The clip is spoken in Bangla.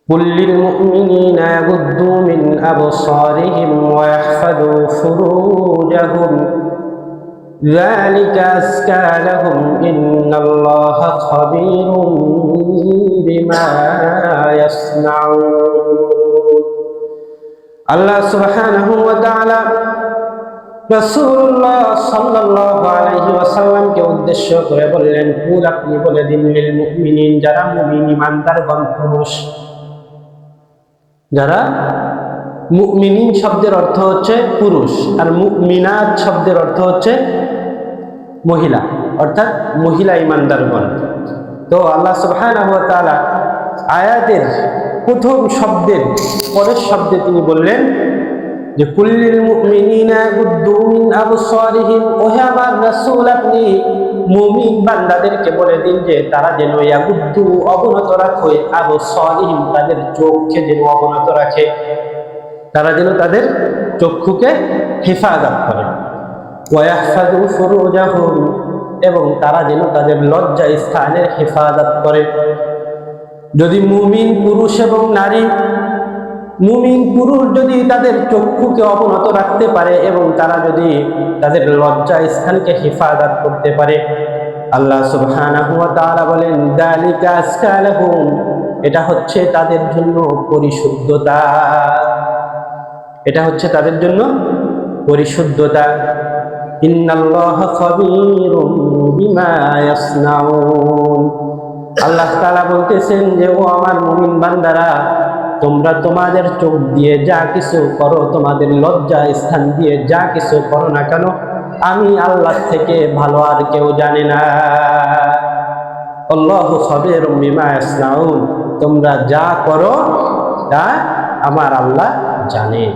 قل للمؤمنين يغضوا من أبصارهم ويحفظوا فروجهم ذلك أزكى لهم إن الله خبير بما يصنعون আল্লাহ সুবহানাহু ওয়া তাআলা রাসূলুল্লাহ সাল্লাল্লাহু আলাইহি ওয়াসাল্লামকে উদ্দেশ্য করে বললেন, কুল, আপনি বলে দিন, লিল মুমিনিন, যারা মুমিন ঈমানদারগণ পুরুষ, যারা মুমিনিন শব্দের অর্থ হচ্ছে পুরুষ আর মুমিনাত শব্দের অর্থ হচ্ছে মহিলা, অর্থাৎ মহিলা ঈমানদারগণ। তো আল্লাহ সুবহানাহু ওয়া তাআলা আয়াতের প্রথম শব্দের পরের শব্দে তিনি বললেন যে কুল্লিল মুমিনিনা ইয়াগুদ্দু মিন আবসারিহিম, ওহে আমার রাসূল, আপনি মুমিন বান্দাদেরকে বলে দিন যে তারা যেন ইয়াগুদ্দু, অবনত রাখে, আবসারিহিম, তাদের চোখকে যেন অবনত রাখে, তারা যেন তাদের চক্ষুকে হেফাজত করে, ওয়া ইয়াহফাযু ফুরুজাহুম, এবং তারা যেন তাদের লজ্জা স্থানের হেফাজত করে। যদি মুমিন পুরুষ এবং নারী, মুমিন পুরুষ যদি তাদের চক্ষুকে অবনত রাখতে পারে এবং তারা যদি তাদের লজ্জা স্থানকে হেফাজত করতে পারে, আল্লাহ সুবহানাহু ওয়া তাআলা বলেন যালিকা আজকা লাহুম, এটা হচ্ছে তাদের জন্য পরিশুদ্ধতা, এটা হচ্ছে তাদের জন্য পরিশুদ্ধতা। ইন্নাল্লাহা খাবীরুম বিমা ইয়াসনাউন, আল্লাহ তাআলা বলতেছেন যে ও আমার মুমিন বান্দারা, তোমরা তোমাদের চোখ দিয়ে যা কিছু করো, তোমাদের লজ্জা স্থান দিয়ে যা কিছু করো না কেন, আমি আল্লাহ থেকে ভালো আর কেউ জানে না। আল্লাহু খাবীরুম বিমা ইয়াসনাউন, তোমরা যা করো তা আমার আল্লাহ জানেন।